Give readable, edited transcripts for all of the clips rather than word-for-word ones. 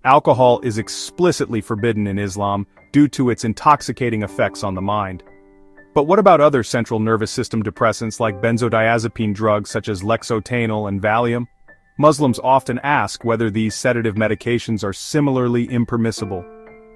Alcohol is explicitly forbidden in Islam due to its intoxicating effects on the mind. But what about other central nervous system depressants like benzodiazepine drugs such as Lexotanil and Valium? Muslims often ask whether these sedative medications are similarly impermissible.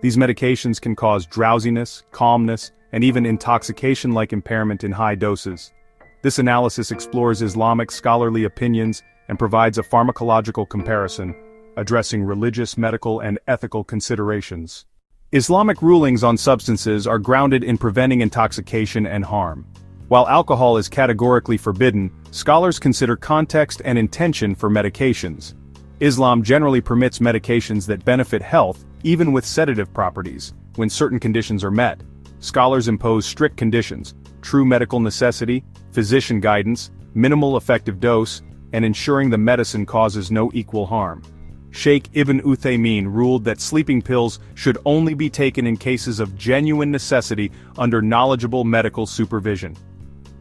These medications can cause drowsiness, calmness, and even intoxication-like impairment in high doses. This analysis explores Islamic scholarly opinions and provides a pharmacological comparison, addressing religious, medical, and ethical considerations. Islamic rulings on substances are grounded in preventing intoxication and harm. While alcohol is categorically forbidden, scholars consider context and intention for medications. Islam generally permits medications that benefit health, even with sedative properties, when certain conditions are met. Scholars impose strict conditions: true medical necessity, physician guidance, minimal effective dose, and ensuring the medicine causes no equal harm. Sheikh Ibn Uthaymeen ruled that sleeping pills should only be taken in cases of genuine necessity under knowledgeable medical supervision.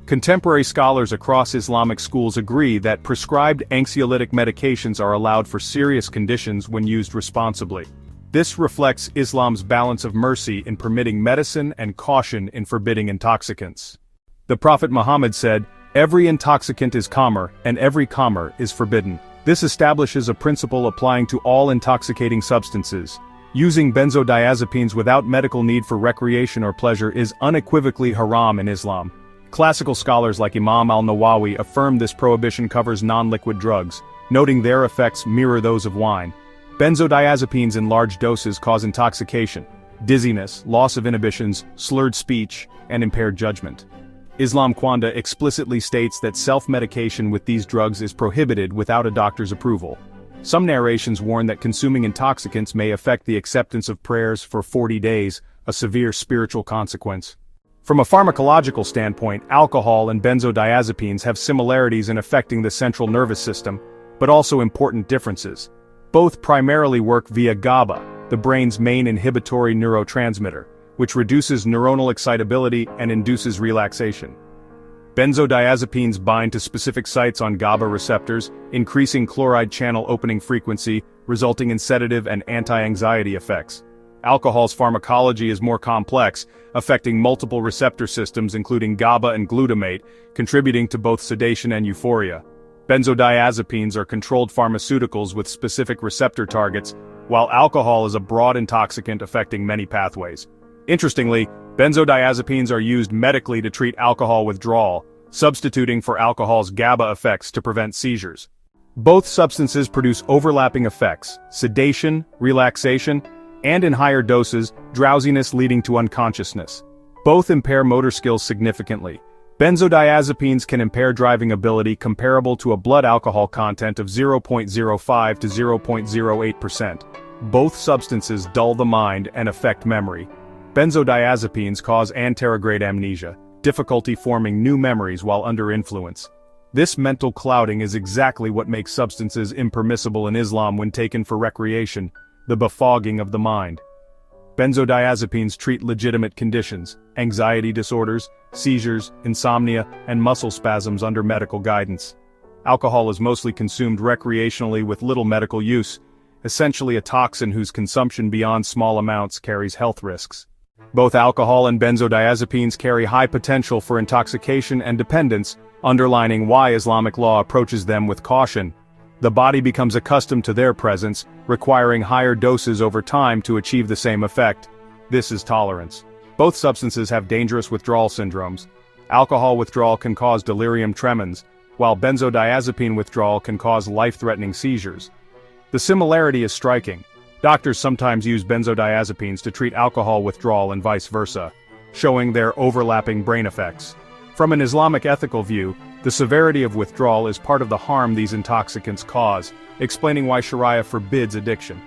Contemporary scholars across Islamic schools agree that prescribed anxiolytic medications are allowed for serious conditions when used responsibly. This reflects Islam's balance of mercy in permitting medicine and caution in forbidding intoxicants. The Prophet Muhammad said, "Every intoxicant is khamr, and every khamr is forbidden." This establishes a principle applying to all intoxicating substances. Using benzodiazepines without medical need for recreation or pleasure is unequivocally haram in Islam. Classical scholars like Imam al-Nawawi affirm this prohibition covers non-liquid drugs, noting their effects mirror those of wine. Benzodiazepines in large doses cause intoxication, dizziness, loss of inhibitions, slurred speech, and impaired judgment. Islam Quanda explicitly states that self-medication with these drugs is prohibited without a doctor's approval. Some narrations warn that consuming intoxicants may affect the acceptance of prayers for 40 days, a severe spiritual consequence. From a pharmacological standpoint, alcohol and benzodiazepines have similarities in affecting the central nervous system, but also important differences. Both primarily work via GABA, the brain's main inhibitory neurotransmitter, which reduces neuronal excitability and induces relaxation. Benzodiazepines bind to specific sites on GABA receptors, increasing chloride channel opening frequency, resulting in sedative and anti-anxiety effects. Alcohol's pharmacology is more complex, affecting multiple receptor systems including GABA and glutamate, contributing to both sedation and euphoria. Benzodiazepines are controlled pharmaceuticals with specific receptor targets, while alcohol is a broad intoxicant affecting many pathways. Interestingly, benzodiazepines are used medically to treat alcohol withdrawal, substituting for alcohol's GABA effects to prevent seizures. Both substances produce overlapping effects: sedation, relaxation, and in higher doses, drowsiness leading to unconsciousness. Both impair motor skills significantly. Benzodiazepines can impair driving ability comparable to a blood alcohol content of 0.05 to 0.08%. Both substances dull the mind and affect memory. Benzodiazepines cause anterograde amnesia, difficulty forming new memories while under influence. This mental clouding is exactly what makes substances impermissible in Islam when taken for recreation, the befogging of the mind. Benzodiazepines treat legitimate conditions, anxiety disorders, seizures, insomnia, and muscle spasms under medical guidance. Alcohol is mostly consumed recreationally with little medical use, essentially a toxin whose consumption beyond small amounts carries health risks. Both alcohol and benzodiazepines carry high potential for intoxication and dependence, underlining why Islamic law approaches them with caution. The body becomes accustomed to their presence, requiring higher doses over time to achieve the same effect. This is tolerance. Both substances have dangerous withdrawal syndromes. Alcohol withdrawal can cause delirium tremens, while benzodiazepine withdrawal can cause life-threatening seizures. The similarity is striking. Doctors sometimes use benzodiazepines to treat alcohol withdrawal and vice versa, showing their overlapping brain effects. From an Islamic ethical view, the severity of withdrawal is part of the harm these intoxicants cause, explaining why Sharia forbids addiction.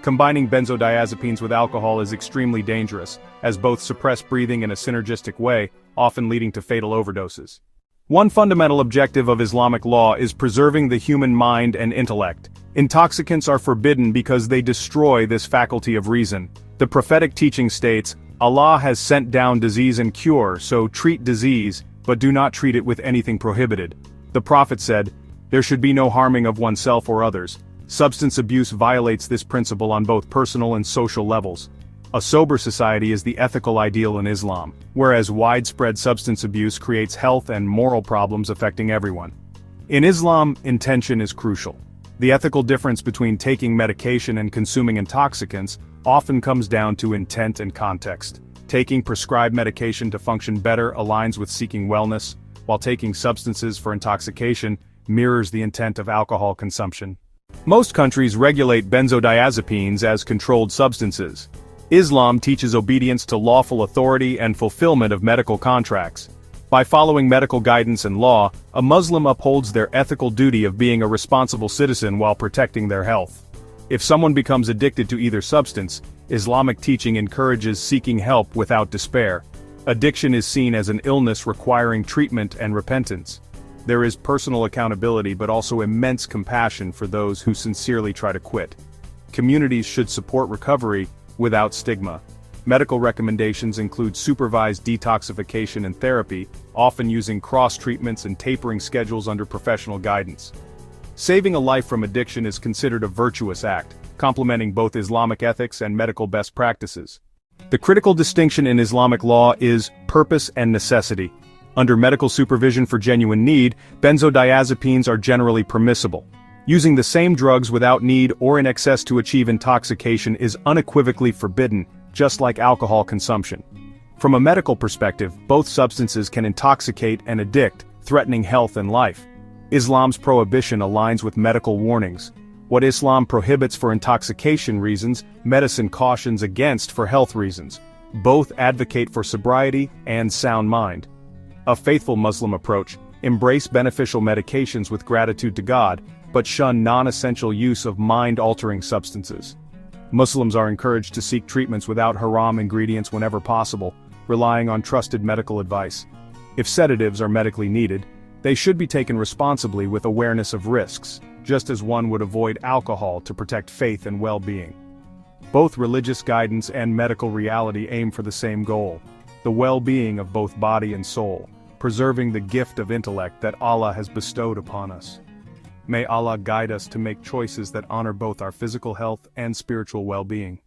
Combining benzodiazepines with alcohol is extremely dangerous, as both suppress breathing in a synergistic way, often leading to fatal overdoses. One fundamental objective of Islamic law is preserving the human mind and intellect. Intoxicants are forbidden because they destroy this faculty of reason. The prophetic teaching states, Allah has sent down disease and cure, so treat disease, but do not treat it with anything prohibited. The Prophet said, there should be no harming of oneself or others. Substance abuse violates this principle on both personal and social levels. A sober society is the ethical ideal in Islam, whereas widespread substance abuse creates health and moral problems affecting everyone. In Islam, intention is crucial. The ethical difference between taking medication and consuming intoxicants often comes down to intent and context. Taking prescribed medication to function better aligns with seeking wellness, while taking substances for intoxication mirrors the intent of alcohol consumption. Most countries regulate benzodiazepines as controlled substances. Islam teaches obedience to lawful authority and fulfillment of medical contracts. By following medical guidance and law, a Muslim upholds their ethical duty of being a responsible citizen while protecting their health. If someone becomes addicted to either substance, Islamic teaching encourages seeking help without despair. Addiction is seen as an illness requiring treatment and repentance. There is personal accountability but also immense compassion for those who sincerely try to quit. Communities should support recovery without stigma. Medical recommendations include supervised detoxification and therapy, often using cross-treatments and tapering schedules under professional guidance. Saving a life from addiction is considered a virtuous act, complementing both Islamic ethics and medical best practices. The critical distinction in Islamic law is purpose and necessity. Under medical supervision for genuine need, benzodiazepines are generally permissible. Using the same drugs without need or in excess to achieve intoxication is unequivocally forbidden, just like alcohol consumption. From a medical perspective, both substances can intoxicate and addict, threatening health and life. Islam's prohibition aligns with medical warnings. What Islam prohibits for intoxication reasons, medicine cautions against for health reasons. Both advocate for sobriety and sound mind. A faithful Muslim approach: embrace beneficial medications with gratitude to God, but shun non-essential use of mind-altering substances. Muslims are encouraged to seek treatments without haram ingredients whenever possible, relying on trusted medical advice. If sedatives are medically needed, they should be taken responsibly with awareness of risks, just as one would avoid alcohol to protect faith and well-being. Both religious guidance and medical reality aim for the same goal: the well-being of both body and soul, preserving the gift of intellect that Allah has bestowed upon us. May Allah guide us to make choices that honor both our physical health and spiritual well-being.